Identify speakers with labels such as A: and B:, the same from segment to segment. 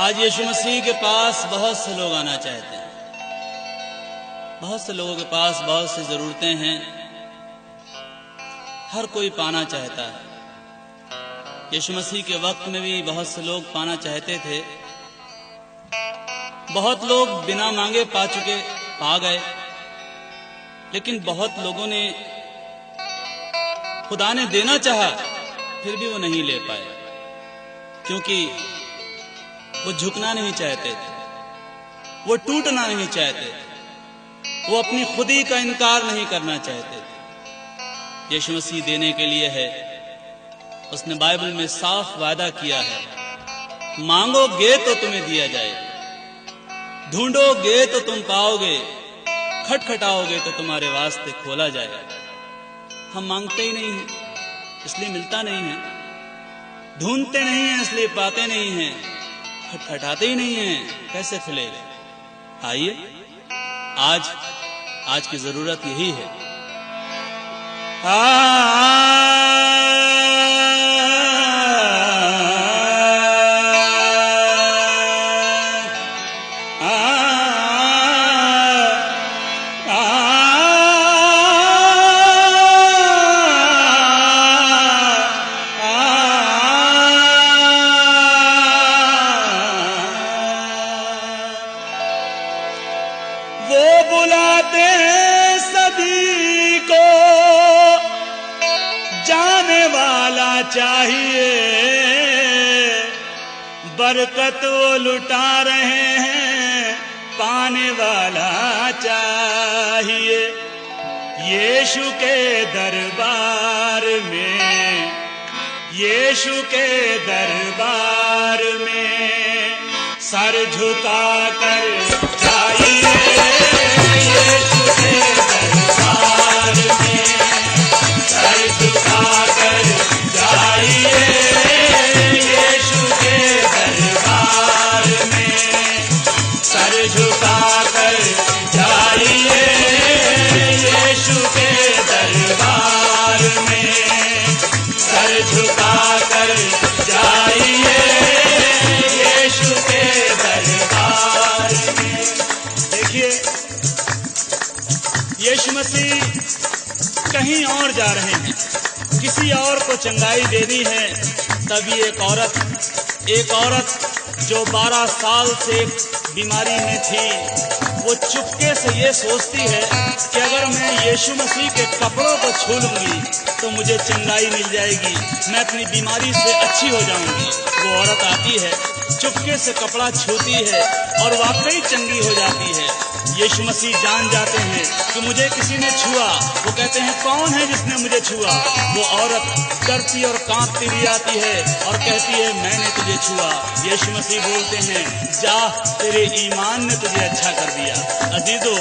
A: आज यीशु मसीह के पास बहुत से लोग आना चाहते हैं। बहुत से लोगों के पास बहुत सी जरूरतें हैं। हर कोई पाना चाहता है। यीशु मसीह के वक्त में भी बहुत से लोग पाना चाहते थे। बहुत लोग बिना मांगे पा गए, लेकिन बहुत लोगों ने खुदा ने देना चाहा फिर भी वो नहीं ले पाए, क्योंकि वो झुकना नहीं चाहते थे, वो टूटना नहीं चाहते थे, वो अपनी खुदी का इनकार नहीं करना चाहते थे। यीशु मसीह देने के लिए है। उसने बाइबल में साफ वादा किया है, मांगोगे तो तुम्हें दिया जाएगा, ढूंढोगे तो तुम पाओगे, खटखटाओगे तो तुम्हारे वास्ते खोला जाएगा। हम मांगते ही नहीं हैं, इसलिए मिलता नहीं है, ढूंढते नहीं हैं इसलिए पाते नहीं हैं, खटखटाते ही नहीं हैं, कैसे खुलेगा? आइए, आज की जरूरत यही है।
B: वो बुलाते हैं सभी को, जाने वाला चाहिए, बरकत वो लुटा रहे हैं, पाने वाला चाहिए। यीशु के दरबार में, यीशु के दरबार में सर झुका कर जाइए। यीशु के दरबार में सर झुका कर जाइए। यीशु के दरबार में सर झुका कर जाइए। यीशु के दरबार में सर झुका कर जाइए। यीशु के दरबार में। देखिए, यीशु मसीह कहीं और जा रहे हैं, किसी और को चंगाई देनी है। तभी एक औरत जो 12 साल से बीमारी में थी, वो चुपके से ये सोचती है कि अगर मैं यीशु मसीह के कपड़ों को छू लूंगी तो मुझे चंगाई मिल जाएगी, मैं अपनी बीमारी से अच्छी हो जाऊंगी। वो औरत आती है, चुपके से कपड़ा छूती है और वाकई चंगी हो जाती है। यीशु मसीह जान जाते हैं कि मुझे किसी ने छुआ। वो कहते हैं, कौन है जिसने मुझे छुआ? वो औरत डरती और कांपती हुई आती है और कहती है, मैंने तुझे छुआ। यीशु मसीह बोलते हैं, जा, तेरे ईमान ने तुझे अच्छा कर दिया। अजीजों,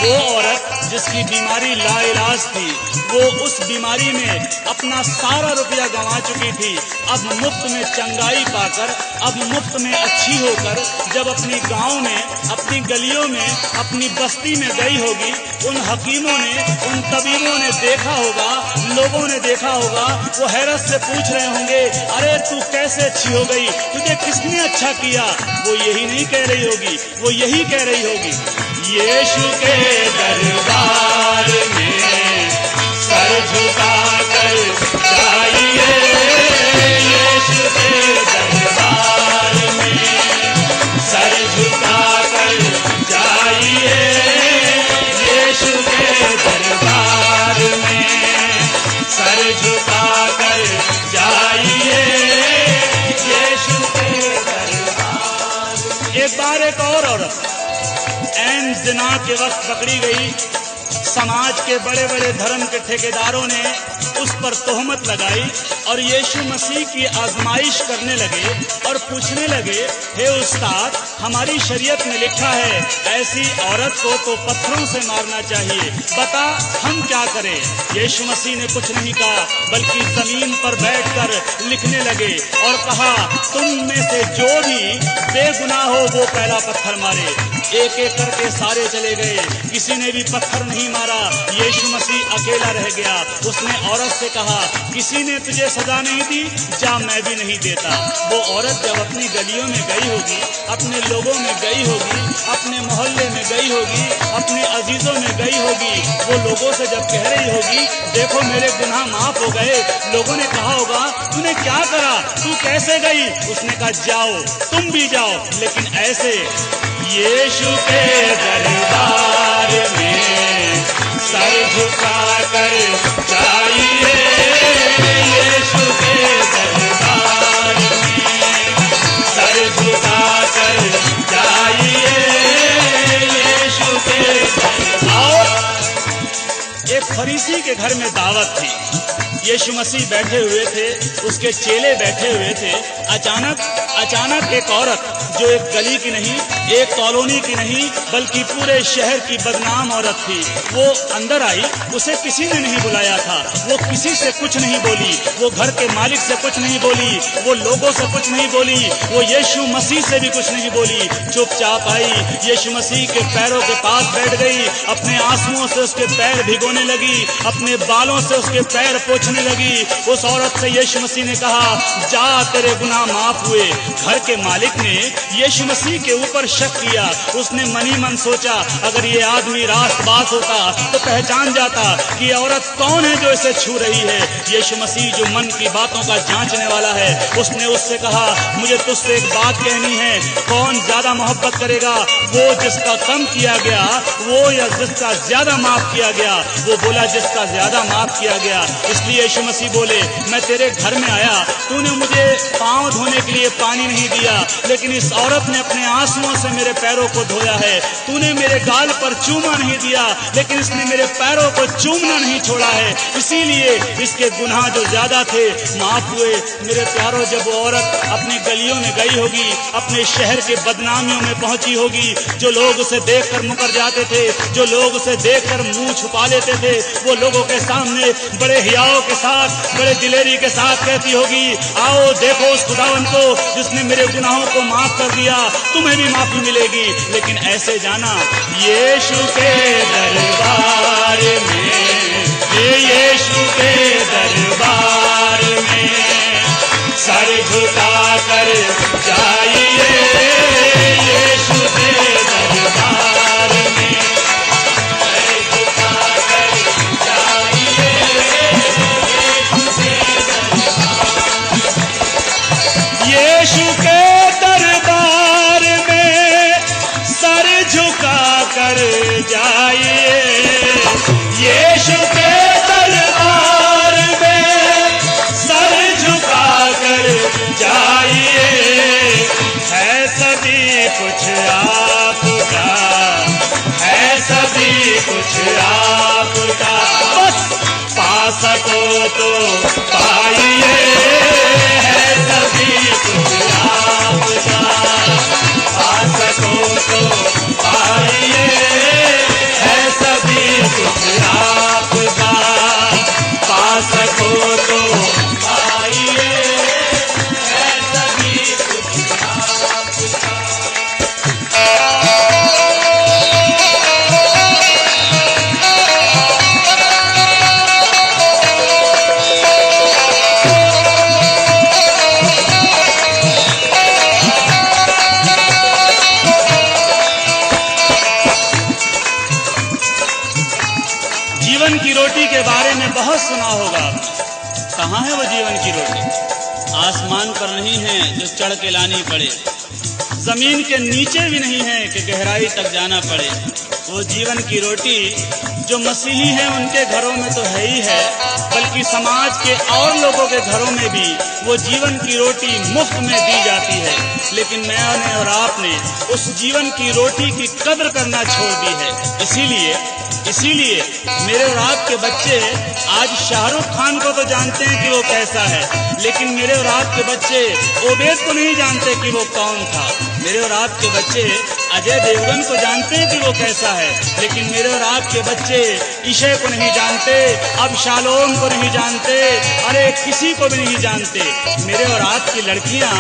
B: वो औरत जिसकी बीमारी लाइलाज थी, वो उस बीमारी में अपना सारा रुपया गंवा चुकी थी, अब मुफ्त में चंगाई पाकर, अब मुफ्त में अच्छी होकर जब अपनी गांव में, अपनी गलियों में, अपनी बस्ती में गई होगी, उन हकीमों ने, उन तबीबों ने देखा होगा, लोगों ने देखा होगा, वो हैरत से पूछ रहे होंगे, अरे तू कैसे अच्छी हो गई, तुझे किसने अच्छा किया? वो यही नहीं कह रही होगी, वो यही कह रही होगी, यीशु के दरबार में सर झुका कर जाइए। यीशु के दरबार में सर झुका कर जाइए। यीशु के दरबार में सर झुका कर जाइए। यीशु के दरबार। एक बार एक और औरत ऐन ज़िना के वक्त पकड़ी गई। समाज के बड़े बड़े धर्म के ठेकेदारों ने उस पर तोहमत लगाई और यीशु मसीह की आजमाइश करने लगे और पूछने लगे, हे उस्ताद, हमारी शरीयत में लिखा है ऐसी औरत को तो पत्थरों से मारना चाहिए, बता हम क्या करें? यीशु मसीह ने कुछ नहीं कहा, बल्कि जमीन पर बैठकर लिखने लगे और कहा, तुम में से जो भी बेगुनाह हो वो पहला पत्थर मारे। एक एक करके सारे चले गए, किसी ने भी पत्थर नहीं मारा। यीशु मसीह अकेला रह गया। उसने औरत से कहा, किसी ने तुझे सजा नहीं दी, जा मैं भी नहीं देता। वो औरत जब अपनी गलियों में गई होगी, अपने लोगों में गई होगी, अपने मोहल्ले में गई होगी, अपने अजीजों में गई होगी, वो लोगों से जब कह रही होगी, देखो मेरे गुनाह माफ हो गए, लोगों ने कहा होगा तूने क्या करा, तू कैसे गई? उसने कहा जाओ, तुम भी जाओ, लेकिन ऐसे यीशु के दरबार में सर झुका कर जाइए, यीशु के दरबार में सर झुका कर जाइए, यीशु के दरबार। एक फरीसी के घर में दावत थी। यीशु मसीह बैठे हुए थे, उसके चेले बैठे हुए थे। अचानक एक औरत, जो एक गली की नहीं, एक कॉलोनी की नहीं, बल्कि पूरे शहर की बदनाम औरत थी, वो अंदर आई। उसे किसी ने नहीं बुलाया था, वो किसी से कुछ नहीं बोली, वो घर के मालिक से कुछ नहीं बोली, वो लोगों से कुछ नहीं बोली, वो यीशु मसीह से भी कुछ नहीं बोली। चुपचाप आई, यीशु मसीह के पैरों के पास बैठ गई, अपने आंसुओं से उसके पैर भिगोने लगी, अपने बालों से उसके पैर पोंछने लगी। उस औरत से यीशु मसीह ने कहा, जा तेरे गुनाह माफ हुए। घर के मालिक ने यीशु मसीह के ऊपर शक किया। उसने मनी मन सोचा, अगर ये आदमी रास्तबाज होता तो पहचान जाता कि ये औरत कौन है जो इसे छू रही है। यीशु मसीह जो मन की बातों का जांचने वाला है, उसने उससे कहा, मुझे तुझसे एक बात कहनी है, कौन ज्यादा मोहब्बत करेगा, वो जिसका कम किया गया वो या जिसका ज्यादा माफ किया गया? वो बोला जिसका ज्यादा माफ किया गया। इसलिए यीशु मसीह बोले, मैं तेरे घर में आया, तूने मुझे पांव धोने के लिए पानी नहीं दिया, लेकिन इस औरत ने अपने आंसुओं से मेरे पैरों को धोया है। तूने मेरे गाल पर चूमा नहीं दिया, लेकिन इसने मेरे पैरों को चूमना नहीं छोड़ा है। इसीलिए इसके गुनाह जो ज्यादा थे माफ हुए। मेरे प्यारों, जब वो औरत अपनी गलियों में गई होगी, अपने शहर के बदनामियों में पहुंची होगी, जो लोग उसे देखकर मुकर जाते थे, जो लोग उसे देखकर मुंह छुपा लेते थे, वो लोगों के सामने बड़े हियाव के साथ, बड़े दिलेरी के साथ कहती होगी, आओ देखो उस खुदावन को जिसने मेरे गुनाहों को माफ कर दिया, तुम्हें भी माफी मिलेगी। लेकिन ऐसे जाना, यीशु के दरबार में, यीशु के दरबार में सर झुका कर जाइए, यीशु के दरबार में सर झुका कर जाइए, यीशु के दरबार में सर झुका कर जाइए, यीशु के दरबार में सर झुका कर जाइए। है सभी कुछ आपका, है सभी कुछ आपका, बस पा सको तो पाइए, है सभी कुछ आपका, पा सको तो पाइए, है सभी कुछ आपका, पा सको तो पाइए, है सभी कुछ आपका। जीवन की रोटी के बारे में बहुत सुना होगा। कहाँ है वो जीवन की रोटी?
A: आसमान पर नहीं है जो चढ़ के लानी पड़े,
B: जमीन के नीचे भी नहीं है कि गहराई तक जाना पड़े। वो जीवन की रोटी जो मसीही हैं उनके घरों में तो है ही है, बल्कि समाज के और लोगों के घरों में भी वो जीवन की रोटी मुफ्त में दी जाती है। लेकिन मैंने और आपने उस जीवन की रोटी की कदर करना छोड़ दी है। इसीलिए मेरे और आपके बच्चे आज शाहरुख खान को तो जानते हैं कि वो कैसा है, लेकिन मेरे और आपके बच्चे ओबेद को नहीं जानते कि वो कौन था। मेरे और आपके बच्चे अजय देवगन को जानते हैं कि वो कैसा है, लेकिन मेरे और आपके बच्चे ईशे को नहीं जानते, अबशालोम को नहीं जानते, अरे किसी को भी नहीं जानते। मेरे और आपकी लड़कियां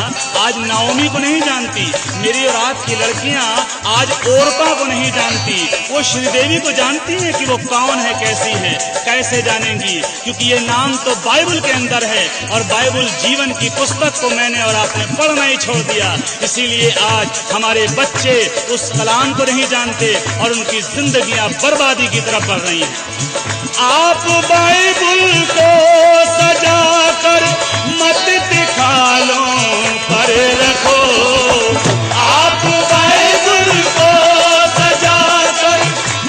B: आज नाओमी को नहीं जानती, मेरी और आपकी लड़कियां आज ओरपा को नहीं जानती। वो श्रीदेवी को जानती हैं कि वो कौन है, कैसी है, कैसे जानेंगी? क्योंकि ये नाम तो बाइबल के अंदर है और बाइबल जीवन की पुस्तक को मैंने और आपने पढ़ना ही छोड़ दिया। इसीलिए आज हमारे बच्चे उस कलाम को नहीं जानते और उनकी जिंदगियां बर्बादी की तरफ बढ़ रही हैं। आप बाइबल को सजाकर मत दिखालों पर रखो, आप बाइबल को सजाकर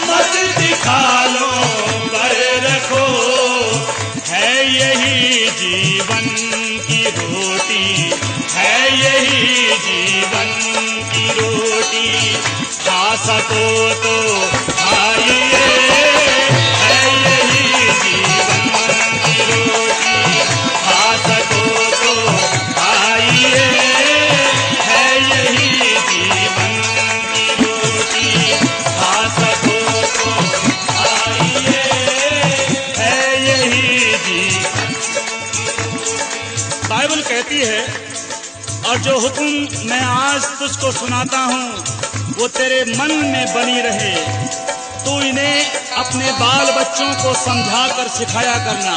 B: मत दिखालों पर रखो। है यही जीवन की रोटी, है यही जीवन की रोटी, खा सको तो खाइए, है यही जीवन की रोटी, खा सको तो खाइए, है यही जीवन की रोटी, खा सको तो खाइए, है यही जीवन। बाइबल कहती है, और जो हुक्म मैं आज तुझको सुनाता हूँ वो तेरे मन में बनी रहे, तू इन्हें अपने बाल बच्चों को समझा कर सिखाया करना।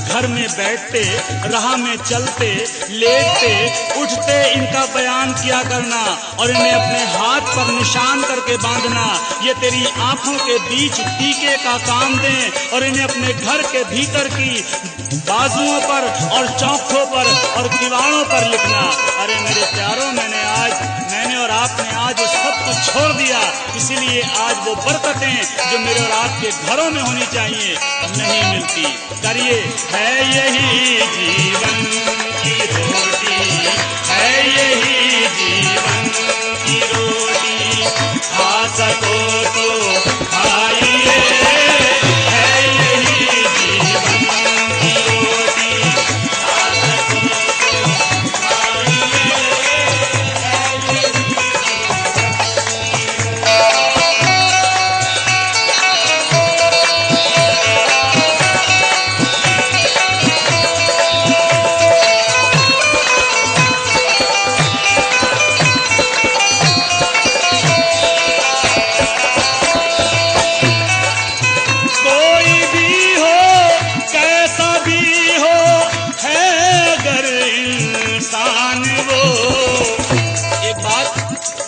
B: घर में बैठते, राह में चलते, लेटते, उठते इनका बयान किया करना और इन्हें अपने हाथ पर निशान करके बांधना। ये तेरी आंखों के बीच टीके का काम दें और इन्हें अपने घर के भीतर की बाजुओं पर और चौखों पर और दीवारों पर लिखना। अरे मेरे प्यारों, मैंने और आपने आज वो सब कुछ छोड़ दिया, इसीलिए आज वो बरकतें जो मेरे और आपके घरों में होनी चाहिए नहीं मिलती। करिए, है यही जीवन की रोटी, है यही जीवन की रोटी, खा सको तो खाइए, है यही जीवन की रोटी, खा सको तो खाइए, है यही।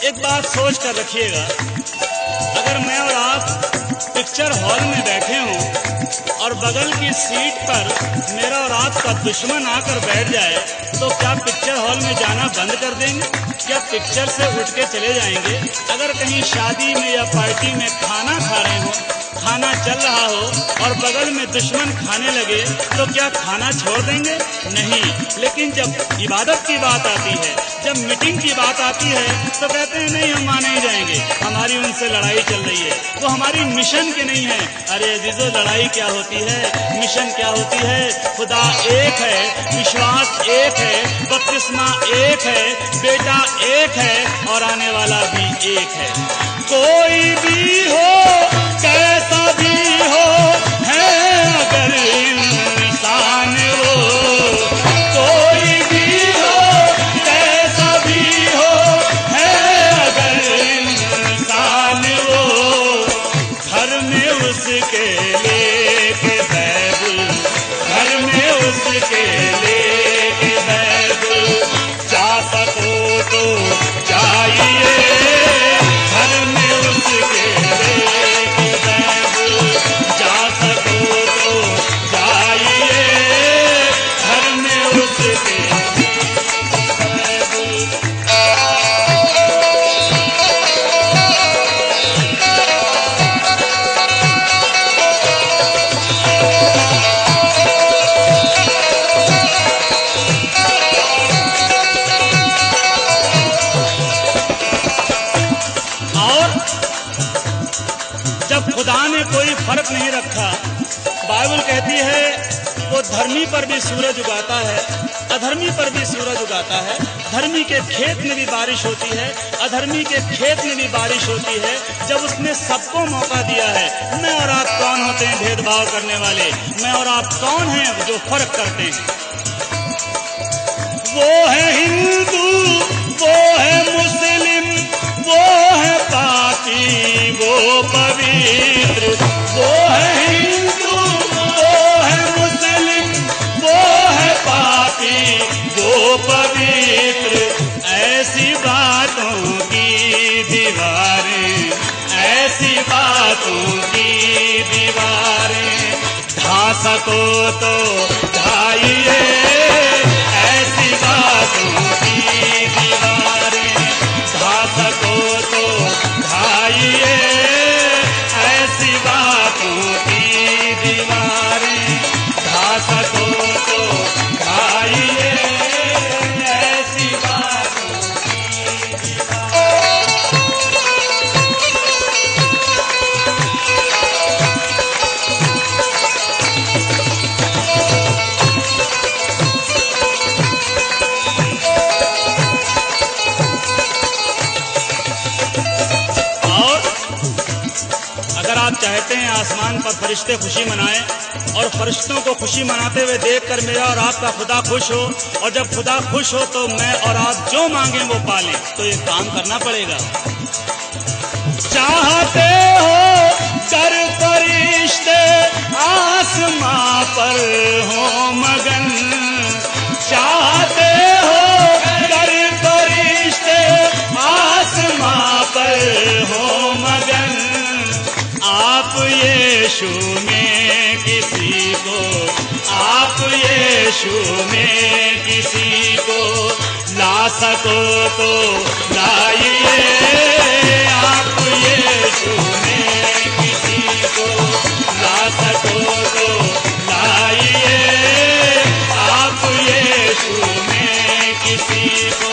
B: एक बात सोच कर रखिएगा, अगर मैं और आप पिक्चर हॉल में बैठे हों और बगल की सीट पर मेरा और आपका दुश्मन आकर बैठ जाए तो क्या पिक्चर हॉल में जाना बंद कर देंगे? क्या पिक्चर से उठ के चले जाएंगे? अगर कहीं शादी में या पार्टी में खाना खा रहे हो, खाना चल रहा हो और बगल में दुश्मन खाने लगे तो क्या खाना छोड़ देंगे? नहीं। लेकिन जब इबादत की बात आती है, जब मीटिंग की बात आती है तो कहते हैं नहीं, हम माने ही जाएंगे, हमारी उनसे लड़ाई चल रही है, वो हमारी मिशन के नहीं है। अरे अजीजों, लड़ाई क्या होती है, मिशन क्या होती है? खुदा एक है, विश्वास एक है, बपतिस्मा एक है, बेटा एक है और आने वाला भी एक है। कोई भी हो, कैसा भी हो, है अगर इंसान वो, कोई भी हो, कैसा भी हो, है अगर इंसान वो, घर में उसके लेके बाइबल, घर में उसके लेके बाइबल, जा सको तो जाइए, घर में उसके लेके बाइबल, जा सको तो जाइए, घर में उसके बाइबल। जब खुदा ने कोई फर्क नहीं रखा, बाइबल कहती है वो धर्मी पर भी सूरज उगाता है, अधर्मी पर भी सूरज उगाता है। धर्मी के खेत में भी बारिश होती है, अधर्मी के खेत में भी बारिश होती है। जब उसने सबको मौका दिया है। मैं और आप कौन होते हैं भेदभाव करने वाले? मैं और आप कौन हैं जो फर्क करते हैं? वो है हिंदू, वो है मुस्लिम, वो है पापी, वो पवित्र। वो है हिंदू, वो है मुस्लिम, वो है पापी, वो पवित्र। ऐसी बातों की दीवारें, ऐसी बातों की दीवारें ढा सको तो ढाइए। ऐसी बातों की दीवारें ढा सको तो ढाइए। ऐसी बातों की दीवारें ढा सको तो ढाइए। ऐसी बातों की दीवारें। अगर आप चाहते हैं आसमान पर फरिश्ते खुशी मनाएं और फरिश्तों को खुशी मनाते हुए देखकर मेरा और आपका खुदा खुश हो, और जब खुदा खुश हो तो मैं और आप जो मांगे वो पालें, तो ये काम करना पड़ेगा। चाहते हो कर फरिश्ते आसमां पर हो मगन, चाहते हो कर फरिश्ते आसमां पर हो मगन। आप यीशु में किसी को, आप यीशु में किसी को ला सको तो लाइए। आप यीशु में किसी को ला सको तो लाइए। आप यीशु में किसी को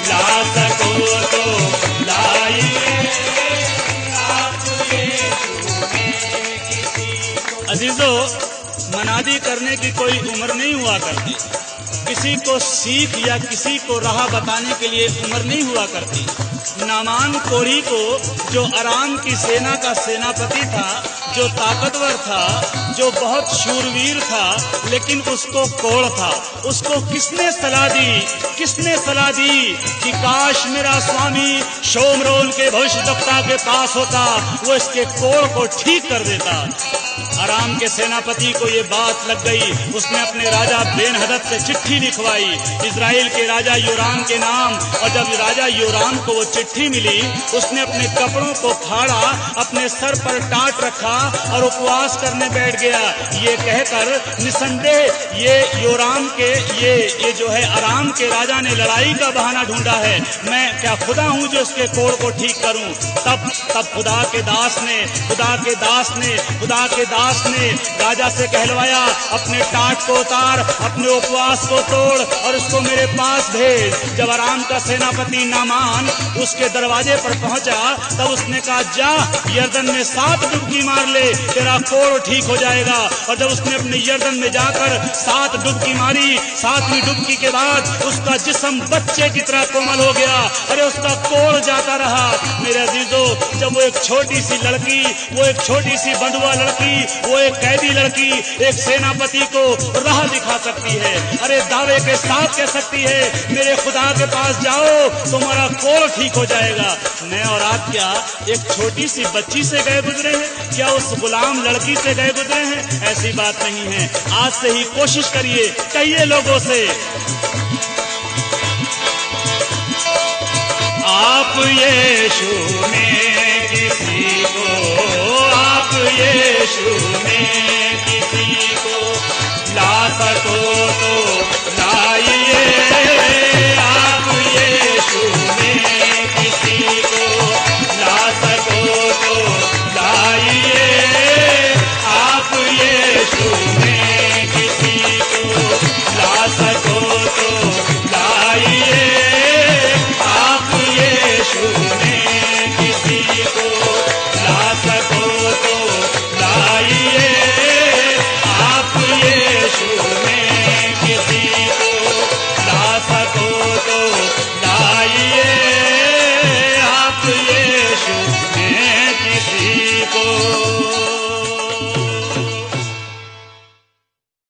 B: ला सको तो लाइए। अजीजों, मनादी करने की कोई उम्र नहीं हुआ करती। किसी को सीख या किसी को राह बताने के लिए उम्र नहीं हुआ करती। नामान कोढ़ी को, जो अराम की सेना का सेनापति था, जो ताकतवर था, जो बहुत शूरवीर था, लेकिन उसको कोढ़ था। उसको किसने सलाह दी? किसने सलाह दी कि काश मेरा स्वामी शोमरोन के भविष्यद्वक्ता के पास होता, वो इसके कोढ़ को ठीक कर देता। अराम के सेनापति को ये बात लग गई। उसने अपने राजा बेन-हदद से चिट्ठी लिखवाई इजराइल के राजा योराम के नाम, और जब राजा योराम को वो चिट्ठी मिली, उसने अपने कपड़ों को फाड़ा, अपने सर पर टाट रखा और उपवास करने बैठ गया, ये कहकर निसंदेह ये योराम के ये जो है अराम के राजा ने लड़ाई का बहाना ढूंढा है। मैं क्या खुदा हूँ जो इसके कोढ़ को ठीक करूं? तब खुदा के दास ने राजा से कहलवाया, अपने टाट को उतार, अपने उपवास को तोड़ और उसको मेरे पास भेज। जब अराम का सेनापति नामान उसके दरवाजे पर पहुंचा, तब उसने कहा, जा यर्दन में 7 डुबकी मार ले, तेरा कोढ़ ठीक हो जाएगा। और जब उसने अपने यर्दन में जाकर 7 डुबकी मारी, 7वीं डुबकी के बाद उसका जिस्म बच्चे की तरह कोमल हो गया। अरे उसका कोढ़ जाता रहा। मेरे अजीजों, जब वो एक छोटी सी लड़की, वो एक छोटी सी बंधुआ लड़की, वो एक कैदी लड़की एक सेनापति को राह दिखा सकती है, अरे दावे के साथ कह सकती है, मेरे खुदा के पास जाओ, तुम्हारा कोढ़ ठीक हो जाएगा। मैं और आप क्या एक छोटी सी बच्ची से गए गुजरे हैं? क्या उस गुलाम लड़की से गए गुजरे हैं? ऐसी बात नहीं है। आज से ही कोशिश करिए, कहिए लोगों से, आप यीशु में किसी को, आप यीशु में किसी को ला सको तो